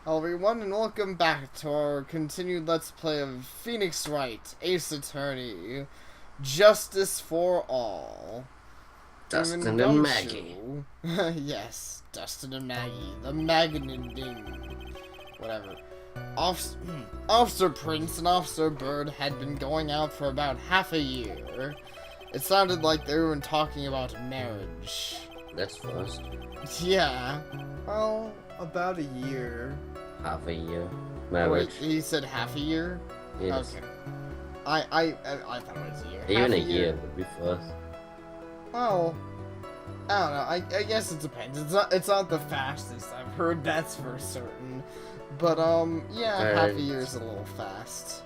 Hello everyone, and welcome back to our continued Let's Play of Phoenix Wright, Ace Attorney, Justice for All. Dustin and Maggie. Yes, Dustin and Maggie, the Magnading, whatever. Officer Prince and Officer Bird had been going out for about half a year. It sounded like they were talking about marriage. That's first. Yeah, well, about a year. Half a year. Wait, Marriage. he said half a year? Yes. Okay. I thought it was a year. Even Half a year would be first. Well, I don't know. I guess it depends. It's not the fastest. I've heard that's for certain. But yeah, half a year is a little fast.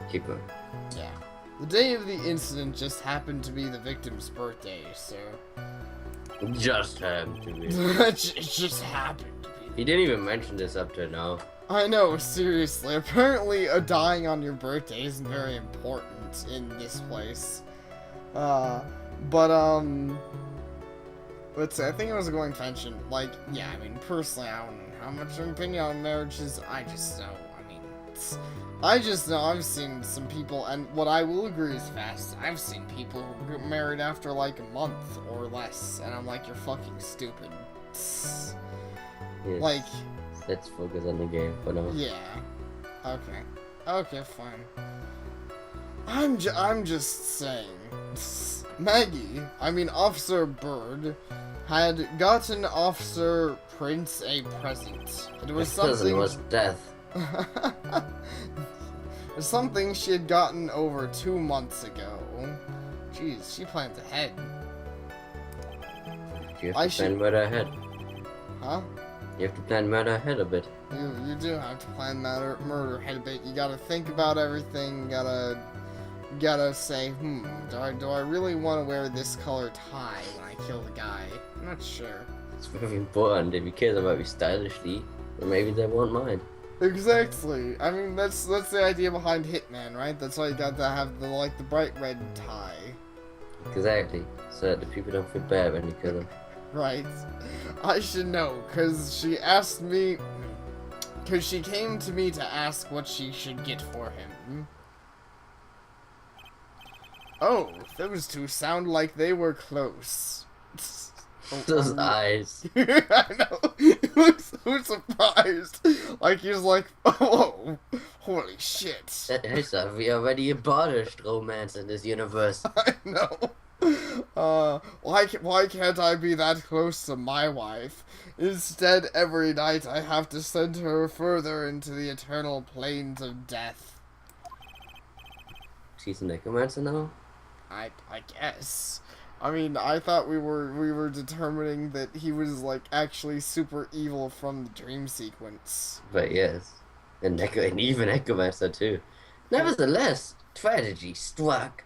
Keep going. Yeah. The day of the incident just happened to be the victim's birthday, so Just happened to be. it just happened to be. He didn't even mention this up to now. I know, seriously. Apparently, dying on your birthday isn't very important in this place. Let's see, I think I was going to mention, like, yeah, I mean, personally, I don't know how much an opinion on marriage is. I just know, I've seen some people, and what I will agree is fast, I've seen people who get married after, like, a month or less, and I'm like, you're fucking stupid. Yes. Like... Let's focus on the game for now. Yeah. Okay. Okay, fine. I'm just saying. Officer Bird had gotten Officer Prince a present. It was something... was death. something she had gotten over 2 months ago. Jeez, she plans ahead. You have to plan murder ahead. Huh? You have to plan murder ahead a bit. You do have to plan murder ahead a bit. You gotta think about everything. You gotta say, do I really want to wear this color tie when I kill the guy? I'm not sure. It's very important. If he cares about you stylishly, then maybe they won't mind. Exactly. I mean, that's the idea behind Hitman, right? That's why you got to have the bright red tie. Exactly. So that the people don't feel bad when you kill them. Right. I should know, because she asked me... Because she came to me to ask what she should get for him. Oh, those two sound like they were close. Those eyes. I know. He looks so surprised. Like he's like, oh, holy shit. Hey, son, we already abolished romance in this universe. I know. Why can't I be that close to my wife? Instead, every night I have to send her further into the eternal plains of death. She's a necromancer now? I guess. I mean, I thought we were determining that he was like actually super evil from the dream sequence. But yes, and even necromancer too. Nevertheless, tragedy struck.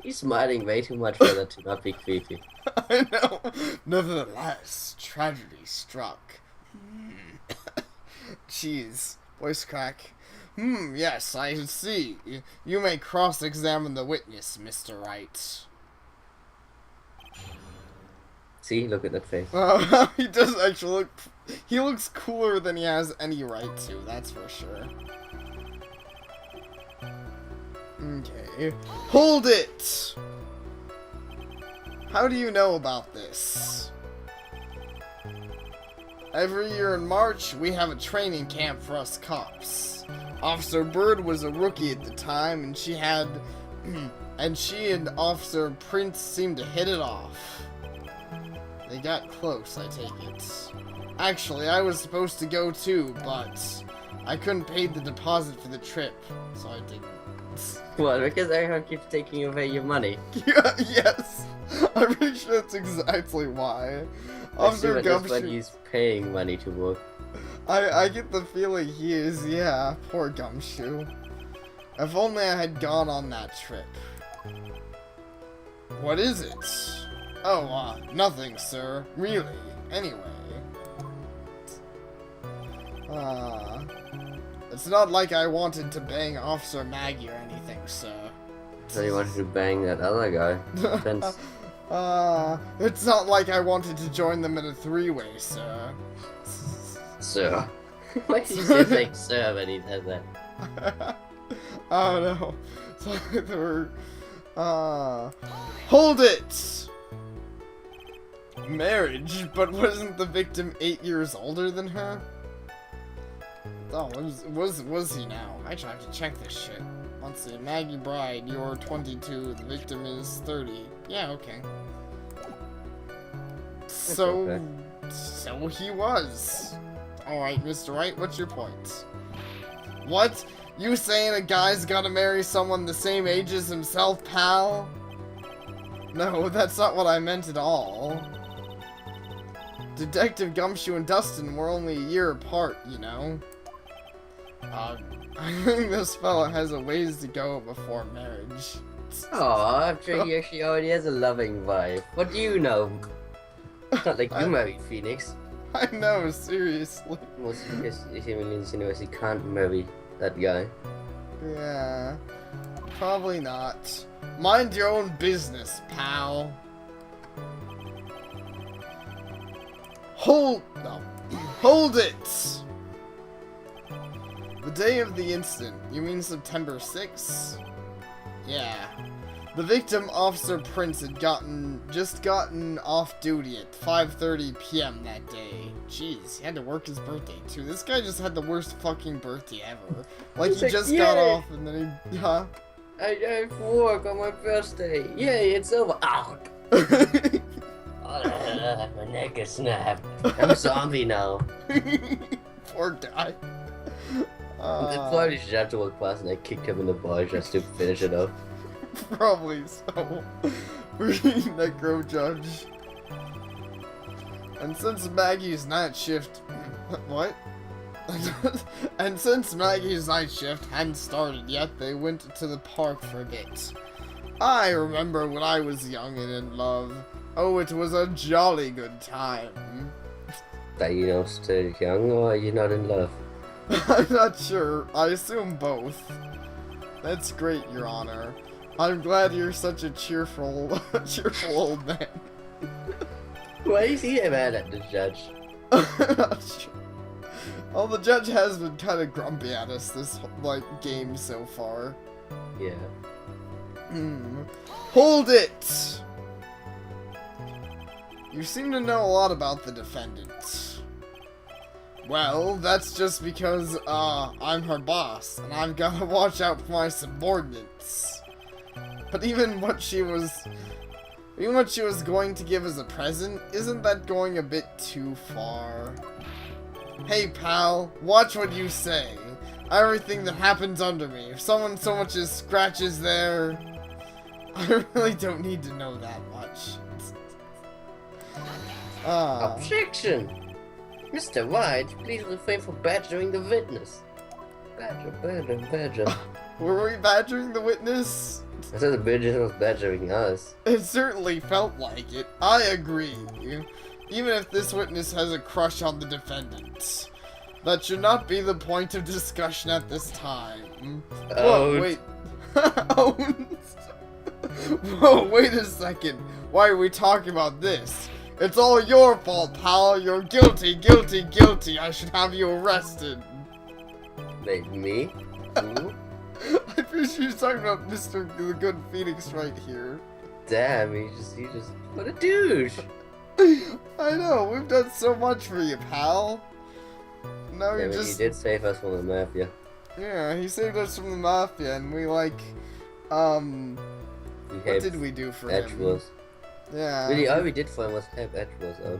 He's smiling way too much for that to not be creepy. I know. Nevertheless, tragedy struck. Jeez, voice crack. Yes, I see. You may cross-examine the witness, Mr. Wright. See, look at that face. He does actually look... He looks cooler than he has any right to, that's for sure. Okay. Hold it! How do you know about this? Every year in March, we have a training camp for us cops. Officer Bird was a rookie at the time, and she and Officer Prince seemed to hit it off. They got close, I take it. Actually, I was supposed to go too, but I couldn't pay the deposit for the trip, so I didn't. What, because everyone keeps taking away your money? Yes, I'm pretty sure that's exactly why. Officer Gumshoe... That's when he's paying money to work. I get the feeling he is, yeah. Poor Gumshoe. If only I had gone on that trip. What is it? Oh, nothing, sir. Really. Anyway. It's not like I wanted to bang Officer Maggie or anything, sir. So you wanted to bang that other guy. Since... It's not like I wanted to join them in a three-way, sir. Sir. Why did you say like sir when he said that? I don't know. So there were, hold it! Marriage, but wasn't the victim 8 years older than her? Oh, was he now? Actually, I have to check this shit. Let's see. Maggie Bride, you're 22. The victim is 30. Yeah, okay. So he was. Alright, Mr. Wright, what's your point? What? You saying a guy's gotta marry someone the same age as himself, pal? No, that's not what I meant at all. Detective Gumshoe and Dustin were only a year apart, you know? I think this fella has a ways to go before marriage. Aw, I'm sure he actually already has a loving wife. What do you know? It's not like you married Phoenix. I know, seriously. Most because he knows he can't marry that guy. Yeah, probably not. Mind your own business, pal. Hold it! The day of the incident, you mean September 6th? Yeah. The victim, Officer Prince, had just gotten off duty at 5:30 p.m. that day. Jeez, he had to work his birthday too. This guy just had the worst fucking birthday ever. Like, he just got off and then he, huh? I have work on my birthday. Yay, it's over. Ow. My neck is snapped. I'm a zombie now. Poor guy. I probably should have to walk past and I kicked him in the balls just to finish it up. Probably so. Necro Judge. And since Maggie's night shift... What? And since Maggie's night shift hadn't started yet, they went to the park for a bit. I remember when I was young and in love. Oh, it was a jolly good time. Are you still young or are you not in love? I'm not sure. I assume both. That's great, Your Honor. I'm glad you're such a cheerful old man. Why is he mad at the judge? Not sure. Well, the judge has been kind of grumpy at us this, game so far. Yeah. Hold it! You seem to know a lot about the defendant. Well, that's just because, I'm her boss, and I've gotta watch out for my subordinates. But even what she was going to give as a present, isn't that going a bit too far? Hey pal, watch what you say. Everything that happens under me, if someone so much as scratches their... I really don't need to know that much. Objection! Mr. Wright, please refrain from badgering the witness. Badger. Were we badgering the witness? I said the witness was badgering us. It certainly felt like it. I agree. Even if this witness has a crush on the defendant. That should not be the point of discussion at this time. Whoa, wait. Whoa, wait a second. Why are we talking about this? It's all your fault, pal. You're guilty, guilty, guilty. I should have you arrested. Wait, me? Who? I think she's talking about Mr. the Good Phoenix right here. Damn, he just, what a douche. I know, we've done so much for you, pal. Now Yeah, you're but just... he did save us from the mafia. Yeah, he saved us from the mafia, and we, what did we do for him? Edgeworth. Yeah. Really, all we did for him was help Edgeworth out.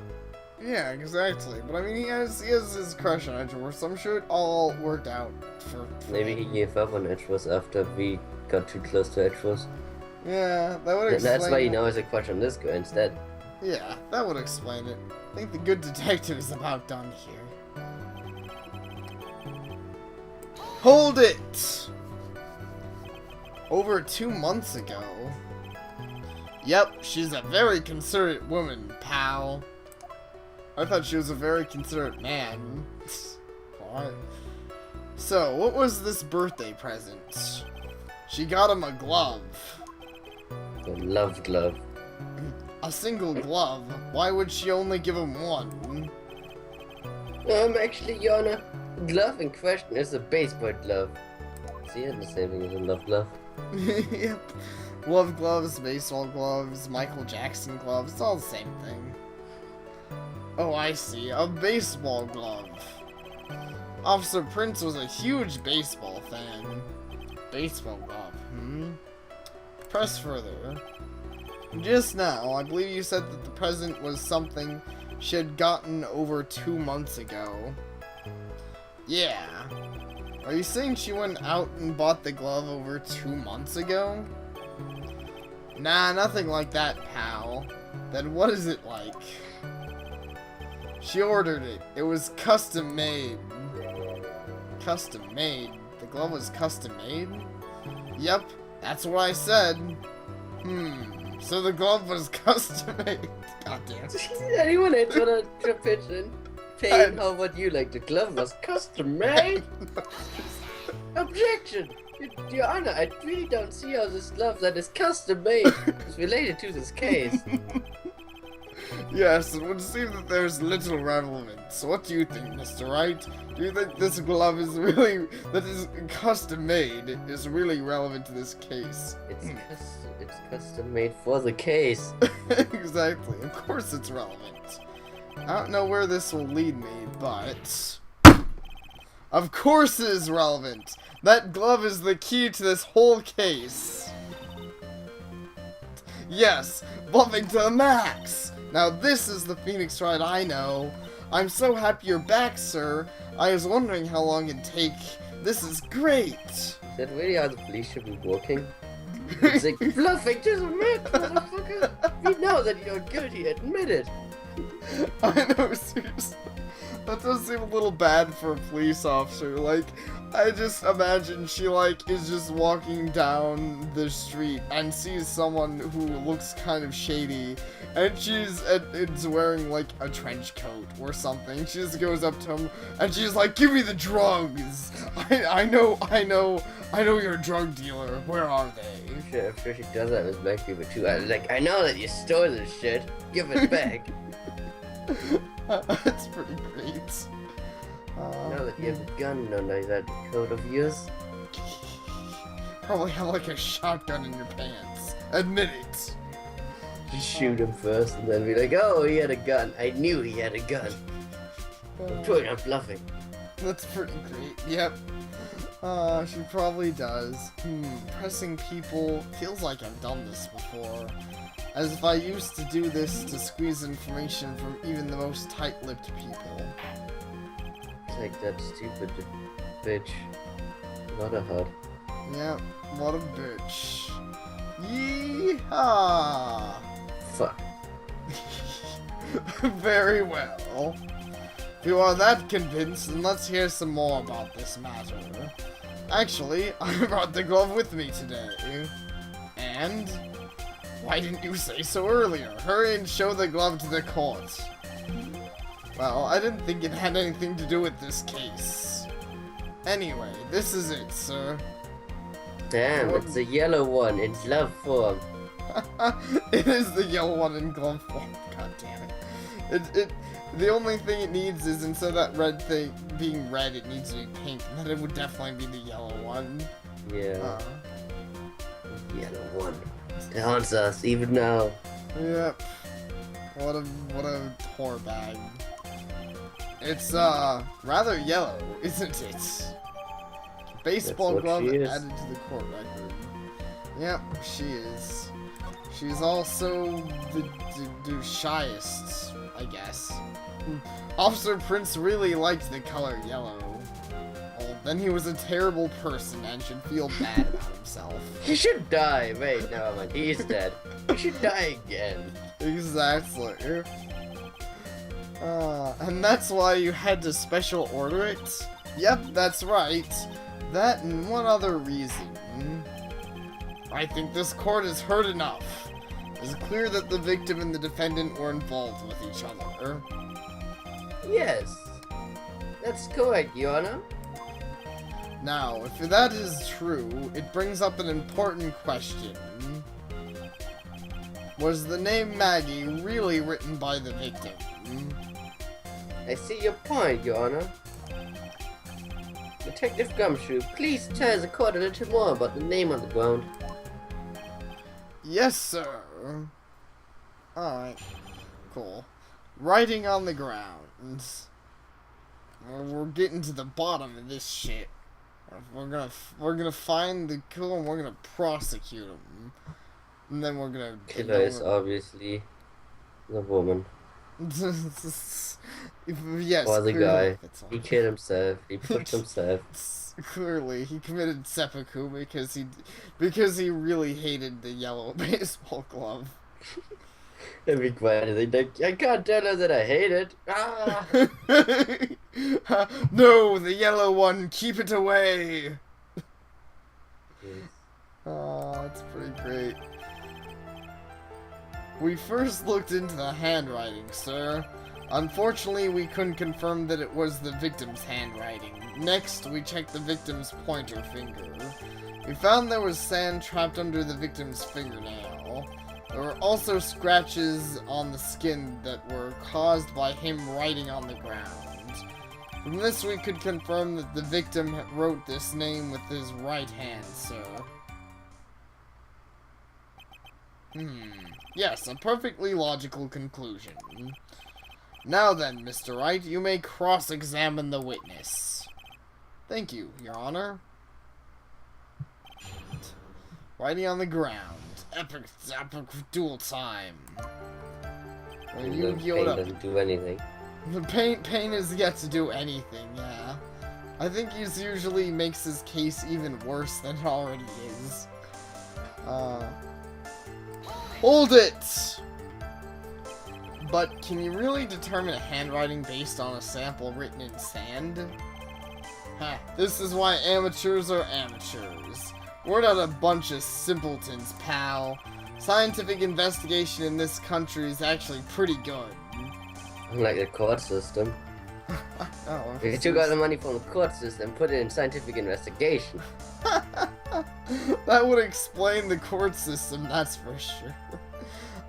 Yeah, exactly. But I mean, he has his crush on Edgeworth, so I'm sure it all worked out for Maybe him. he gave up on Edgeworth after we got too close to Edgeworth. Yeah, that would And explain... that's why he now has a crush on this guy instead. Yeah, that would explain it. I think the good detective is about done here. Hold it! Over 2 months ago. Yep, she's a very considerate woman, pal. I thought she was a very considerate man. What? So, what was this birthday present? She got him a glove. The love glove. A single glove? Why would she only give him one? Actually, Your Honor, glove in question is a baseball glove. See, it's the same thing as a love glove. Yep. Love gloves, baseball gloves, Michael Jackson gloves, it's all the same thing. Oh, I see. A baseball glove. Officer Prince was a huge baseball fan. Baseball glove, Press further. Just now, I believe you said that the present was something she had gotten over 2 months ago. Yeah. Are you saying she went out and bought the glove over 2 months ago? Nah, nothing like that, pal. Then what is it like? She ordered it. It was custom made. Custom made? The glove was custom made? Yep, that's what I said. So the glove was custom made. God damn it. Anyone else wanna chip in? Payne, how about you? Like the glove was custom made? Objection! Your Honor, I really don't see how this glove that is custom made is related to this case. Yes, it would seem that there's little relevance. What do you think, Mr. Wright? Do you think this glove is really, that is custom made, is really relevant to this case? It's custom made for the case. Exactly, of course it's relevant. I don't know where this will lead me, but... Of course it is relevant! That glove is the key to this whole case. Yes, buffing to the max! Now this is the Phoenix Wright I know. I'm so happy you're back, sir. I was wondering how long it'd take. This is great! Is that really how the police should be working? It's like, bluffing to the max, motherfucker! We know that you're guilty, admit it! I know, seriously. That does seem a little bad for a police officer. Like, I just imagine she, like, is just walking down the street and sees someone who looks kind of shady, and it's wearing, like, a trench coat or something. She just goes up to him, and she's like, give me the drugs! I know you're a drug dealer. Where are they? I'm sure she does that with black people too. I know that you stole this shit. Give it back. That's pretty great. Now that you have a gun under that coat of yours. Probably have like a shotgun in your pants. Admit it. Just shoot him first and then be like, oh, he had a gun. I knew he had a gun. I'm totally not bluffing. That's pretty great. Yep. She probably does. Pressing people. Feels like I've done this before. As if I used to do this to squeeze information from even the most tight-lipped people. Like that stupid bitch. Not a hut. Yep, what a bitch. Yeehaw! Fuck. Very well. If you are that convinced, then let's hear some more about this matter. Actually, I brought the glove with me today. And... why didn't you say so earlier? Hurry and show the glove to the court. Well, I didn't think it had anything to do with this case. Anyway, this is it, sir. Damn, it's a yellow one in glove form. It is the yellow one in glove form. God damn it. The only thing it needs is, instead of that red thing being red, it needs to be pink. And then it would definitely be the yellow one. Yeah. Yellow one. It haunts us even now. Yep. What a whore bag. It's rather yellow, isn't it? Baseball glove added to the court record. Yep, she is. She's also the shyest, I guess. Officer Prince really liked the color yellow. Well, then he was a terrible person and should feel bad about himself. He should die. Wait, no, man, he's dead. He should die again. Exactly. And that's why you had to special order it? Yep, that's right. That and one other reason. I think this court has heard enough. It's clear that the victim and the defendant were involved with each other. Yes. That's correct, Your Honor. Now, if that is true, it brings up an important question. Was the name Maggie really written by the victim? I see your point, Your Honor. Detective Gumshoe, please tell us a quarter a little more about the name on the ground. Yes, sir. Alright. Cool. Writing on the ground. We're getting to the bottom of this shit. We're gonna find the killer and we're gonna prosecute him. And then we're gonna... Killer is obviously the woman. Yes, Or the guy. He He killed himself. He pushed himself. Clearly, he committed seppuku because he really hated the yellow baseball glove. It'd be quiet. Like, I can't tell her that I hate it. Ah! No, the yellow one, keep it away. Yes. Oh, that's pretty great. We first looked into the handwriting, sir. Unfortunately, we couldn't confirm that it was the victim's handwriting. Next, we checked the victim's pointer finger. We found there was sand trapped under the victim's fingernail. There were also scratches on the skin that were caused by him writing on the ground. From this, we could confirm that the victim wrote this name with his right hand, sir. Yes, a perfectly logical conclusion. Now then, Mr. Wright, you may cross-examine the witness. Thank you, Your Honor. Writing on the ground. Epic duel time. When you Payne doesn't do anything. Payne is yet to do anything, yeah. I think he usually makes his case even worse than it already is. Hold it! But can you really determine a handwriting based on a sample written in sand? Ha, this is why amateurs are amateurs. We're not a bunch of simpletons, pal. Scientific investigation in this country is actually pretty good. Unlike the court system. Oh, If you took all the money from the court system and put it in scientific investigation. That would explain the court system, that's for sure.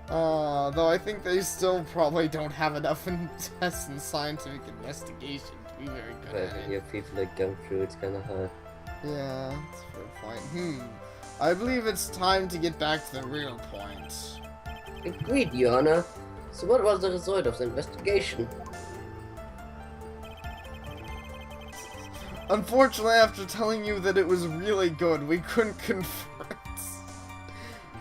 Though I think they still probably don't have enough tests in scientific investigation to be very good But at when it. you have people like Gumshoe, it's kinda hard. Yeah, that's a fair point. I believe it's time to get back to the real point. Agreed, Your Honor. So what was the result of the investigation? Unfortunately, after telling you that it was really good, we couldn't confirm it.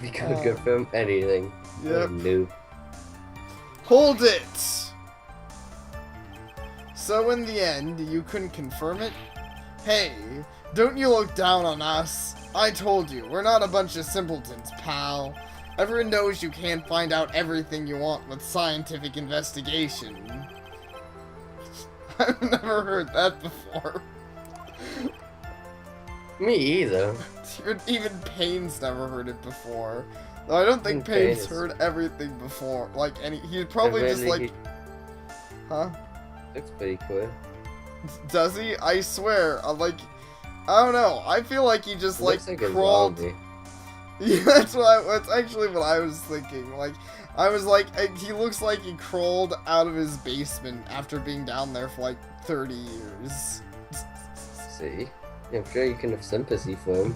We could confirm anything. Yep. Noob. Hold it! So in the end, you couldn't confirm it? Hey, don't you look down on us. I told you, we're not a bunch of simpletons, pal. Everyone knows you can't find out everything you want with scientific investigation. I've never heard that before. Me either. Even Payne's never heard it before. Though I don't think Payne's heard everything before. Like, he's probably just like... Huh? Looks pretty cool. Does he? I swear, I don't know. I feel like he just like crawled. Yeah, that's actually what I was thinking. Like, I was like, he looks like he crawled out of his basement after being down there for like 30 years. See? I'm sure you can have sympathy for him.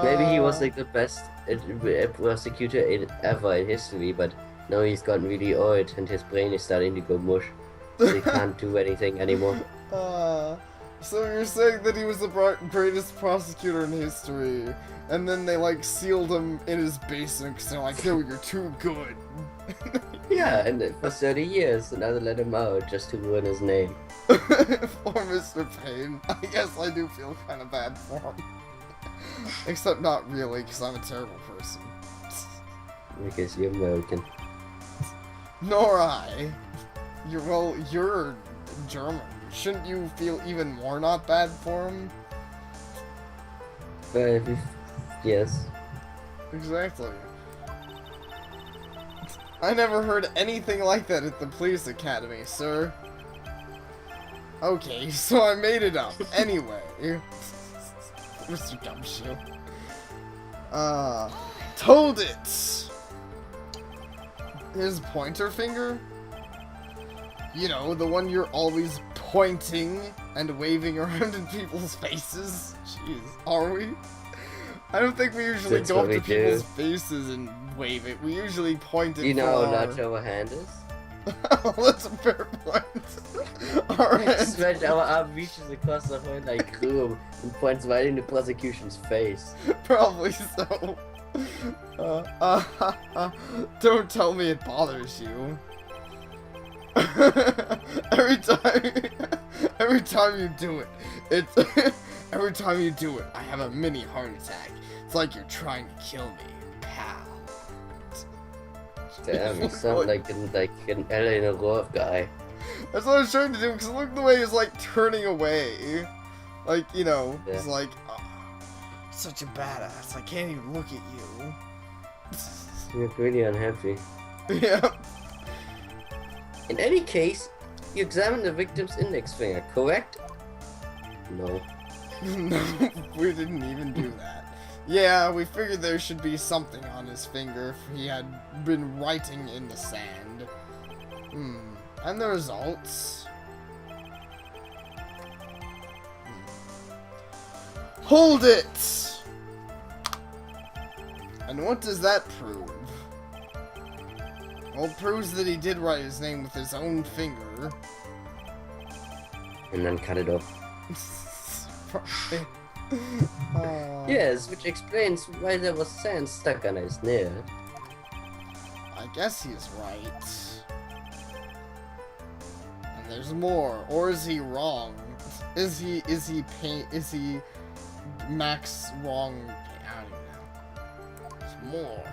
Maybe he was like the best prosecutor ever in history, but now he's gotten really old and his brain is starting to go mush. So he can't do anything anymore. So you're saying that he was the greatest prosecutor in history, and then they like sealed him in his basement because they're like, no, you're too good. Yeah, and for 30 years, and now they let him out just to ruin his name. Poor Mr. Payne. I guess I do feel kind of bad for him. Except not really, because I'm a terrible person. Because you're American. Nor I. You're German. Shouldn't you feel even more not bad for him? Yes. Exactly. I never heard anything like that at the police academy, sir. Okay, so I made it up. Anyway. Mr. Gumshoe. Told it! His pointer finger? You know, the one you're always pointing and waving around in people's faces? Jeez, are we? I don't think we usually That's go what up to we do. people's faces and wave it. We usually point it You know how for large our hand is? our... That's a fair point. Alright. Stretch our arm reaches across the whole like room and points right into prosecution's face. Probably so. Don't tell me it bothers you. every time you do it, every time you do it, I have a mini heart attack. It's like you're trying to kill me, pal. Damn, you sound like an Eleanor Roth guy. That's what I was trying to do, because look the way he's like turning away. Like, you know, Yeah. he's like, oh, such a badass, I can't even look at you. You're pretty unhappy. Yeah. In any case, you examined the victim's index finger, correct? No. No, we didn't even do that. Yeah, we figured there should be something on his finger if he had been writing in the sand. And the results? Hold it! And what does that prove? Well, it proves that he did write his name with his own finger. And then cut it off. Yes, which explains why there was sand stuck on his nail. I guess he's right. And there's more. Or is he wrong? Is he Max wrong? I don't know. There's more.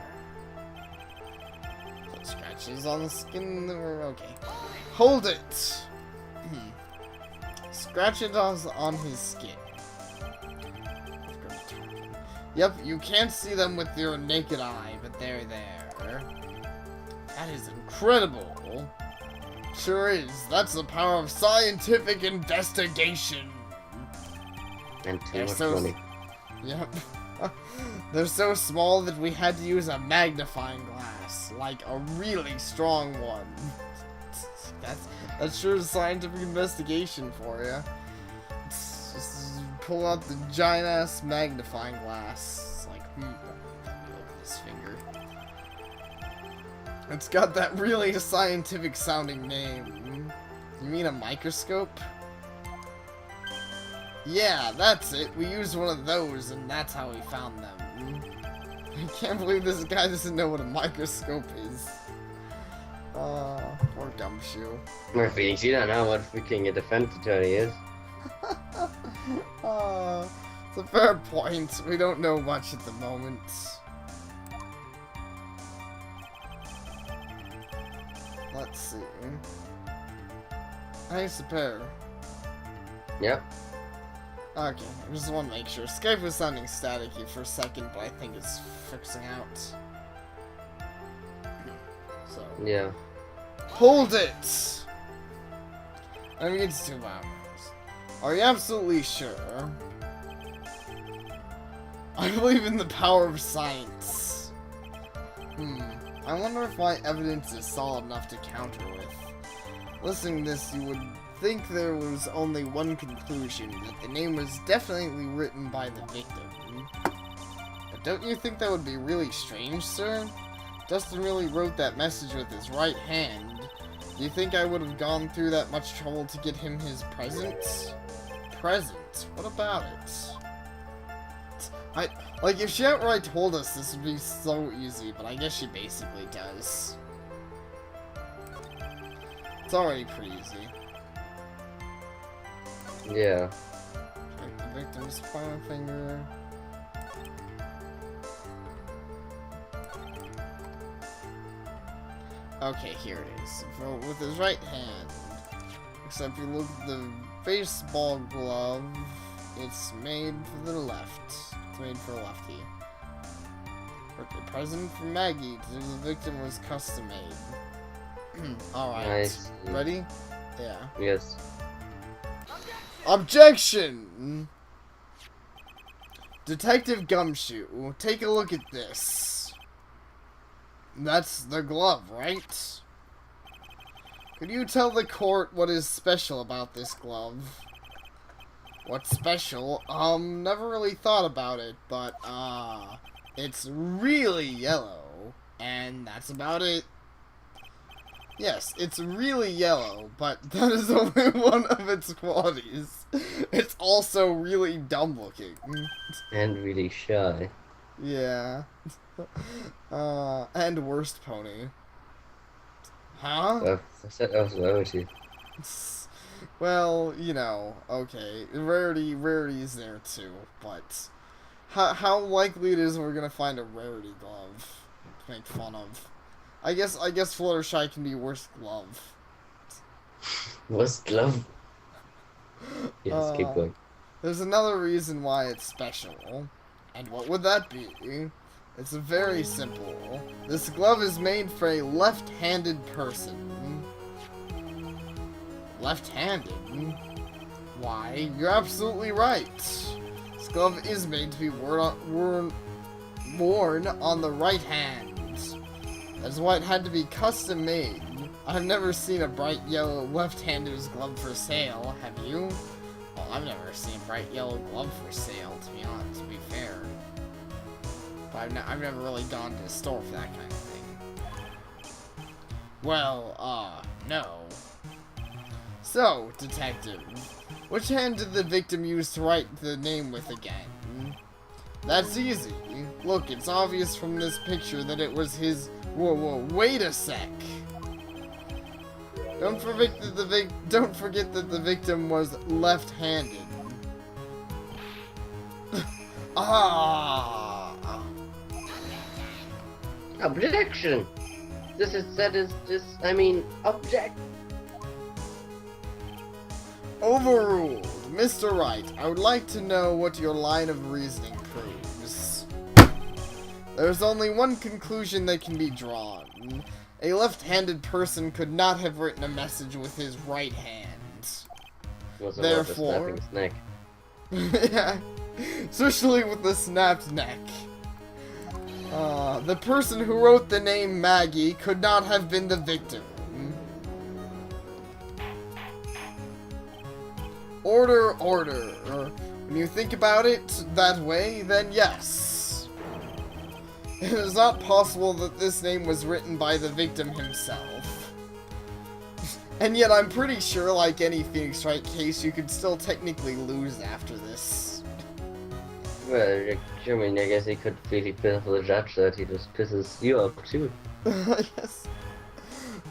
Put scratches on the skin. Okay. Hold it! Scratch it on his skin. Yep, you can't see them with your naked eye, but they're there. That is incredible. Sure is. That's the power of scientific investigation. And too They're much so... money. Yep. They're so small that we had to use a magnifying glass, like a really strong one. That's sure scientific investigation for you. Just pull out the giant ass magnifying glass. It's like, let me look at this finger. It's got that really scientific sounding name. You mean a microscope? Yeah, that's it. We used one of those, and that's how we found them. I can't believe this guy doesn't know what a microscope is. Poor Gumshoe. Murphy, you don't know what freaking a defense attorney is. It's a fair point. We don't know much at the moment. Let's see. Hey, Sapare. Yep. Okay, I just want to make sure. Skype was sounding staticky for a second, but I think it's fixing out. So. Yeah. Hold it! I mean, it's 2 hours. Are you absolutely sure? I believe in the power of science. I wonder if my evidence is solid enough to counter with. Listening to this, you would think there was only one conclusion, that the name was definitely written by the victim. But don't you think that would be really strange, sir? Dustin really wrote that message with his right hand. Do you think I would have gone through that much trouble to get him his presents? Presents? What about it? Like, if she outright told us this would be so easy, but I guess she basically does. It's already pretty easy. Yeah. Check the victim's pointer finger. Okay, here it is. With his right hand. Except if you look at the baseball glove, it's made for the left. It's made for a lefty. Okay, present for Maggie. The victim was custom made. Alright. Nice. Ready? Yeah. Yes. Objection! Detective Gumshoe, take a look at this. That's the glove, right? Could you tell the court what is special about this glove? What's special? Never really thought about it, but, it's really yellow, and that's about it. Yes, it's really yellow, but that is only one of its qualities. It's also really dumb looking. And really shy. Yeah. And worst pony. Huh? Well, I said I was rarity. Well, you know, okay. Rarity is there too, but how likely it is we're gonna find a rarity glove to make fun of. I guess Fluttershy can be worst glove. Worst glove? Yes, keep going. There's another reason why it's special. And what would that be? It's very simple. This glove is made for a left-handed person. Left-handed? Why, you're absolutely right. This glove is made to be worn on the right hand. That's why it had to be custom made. I've never seen a bright yellow left-handed glove for sale, have you? Well, I've never seen a bright yellow glove for sale, to be fair. But I've never really gone to a store for that kind of thing. Well, no. So, detective, which hand did the victim use to write the name with again? That's easy. Look, it's obvious from this picture that it was his... Whoa, wait a sec. Don't forget that the victim was left-handed. Objection! Object. Overruled. Mr. Wright, I would like to know what your line of reasoning proves. There's only one conclusion that can be drawn. A left-handed person could not have written a message with his right hand. Therefore... His neck. Yeah, especially with the snapped neck. The person who wrote the name Maggie could not have been the victim. Order. When you think about it that way, then yes. It is not possible that this name was written by the victim himself. And yet I'm pretty sure, like any Phoenix Wright case, you could still technically lose after this. Well, I mean, I guess he could really feel for the judge that he just pisses you up too. Yes.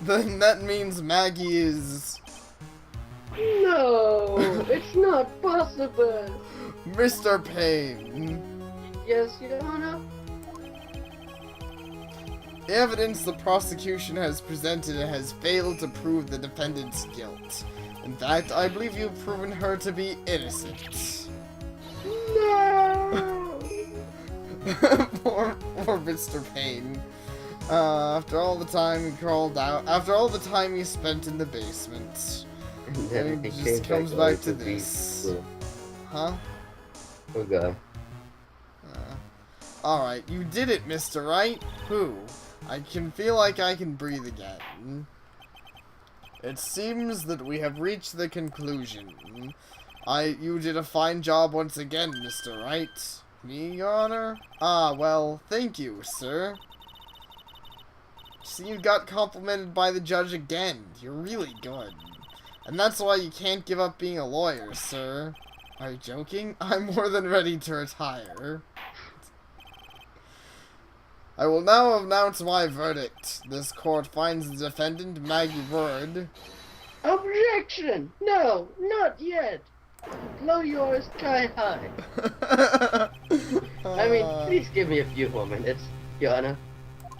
Then that means Maggie is... No, it's not possible. Mr. Payne. Yes, Your Honor. The evidence the prosecution has presented has failed to prove the defendant's guilt. In fact, I believe you've proven her to be innocent. No. Poor Mr. Payne. After all the time he crawled out, after all the time he spent in the basement, And then and he it came just comes back to this. Cool. Huh? Oh god. Alright, you did it, Mr. Wright. Who? I can feel like I can breathe again. It seems that we have reached the conclusion. You did a fine job once again, Mr. Wright. Me, Your Honor? Ah, well, thank you, sir. See, you got complimented by the judge again. You're really good. And that's why you can't give up being a lawyer, sir. Are you joking? I'm more than ready to retire. I will now announce my verdict. This court finds the defendant, Maggie Bird. Objection! No, not yet. Blow yours sky high. I mean, please give me a few more minutes, Your Honor.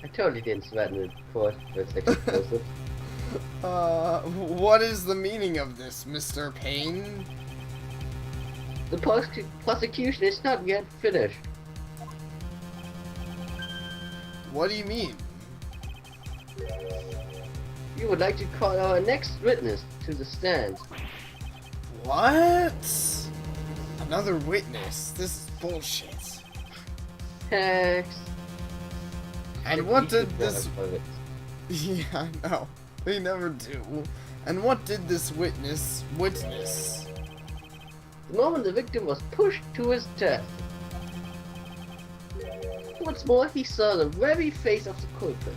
I totally didn't sweat in the court for a second closer. What is the meaning of this, Mr. Payne? The prosecution is not yet finished. What do you mean? We would like to call our next witness to the stand. What? Another witness? This is bullshit. Hex. And what did this... Yeah, I know. They never do. And what did this witness witness? The moment the victim was pushed to his death. What's more, he saw the very face of the culprit.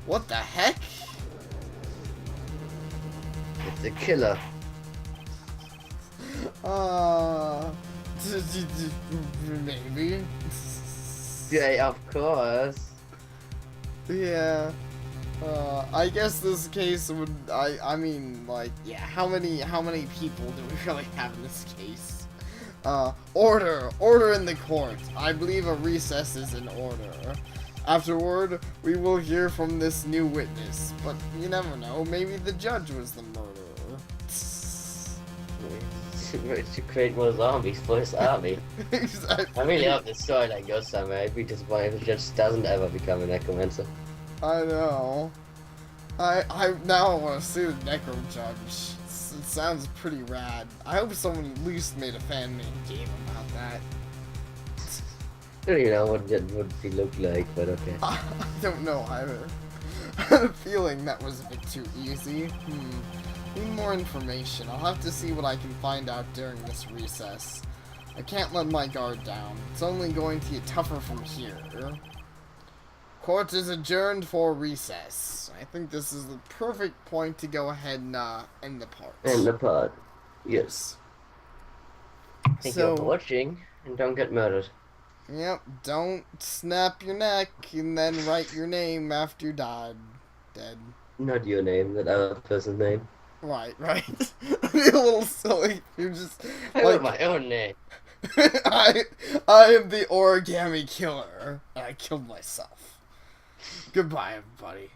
What the heck? It's the killer. Maybe. Yeah, of course. Yeah. I guess this case would. I mean, like, yeah. How many people do we really have in this case? Order in the court. I believe a recess is in order. Afterward, we will hear from this new witness. But you never know. Maybe the judge was the murderer. To create more zombies for his army. Exactly. I really hope this storyline goes somewhere. I'd be disappointed if the judge doesn't ever become a necromancer. I know. I now want to see the Necro Judge. It sounds pretty rad. I hope someone at least made a fan-made game about that. I don't even know what he looked like, but okay. I don't know either. I had a feeling that was a bit too easy. Need more information. I'll have to see what I can find out during this recess. I can't let my guard down. It's only going to get tougher from here. Court is adjourned for recess. I think this is the perfect point to go ahead and end the part. End the part. Yes. Thank you for watching, and don't get murdered. Yep, don't snap your neck and then write your name after you died. Dead. Not your name, that other person's name. Right. That'd be a little silly. You're just I wrote my own name. I am the origami killer. And I killed myself. Goodbye, everybody.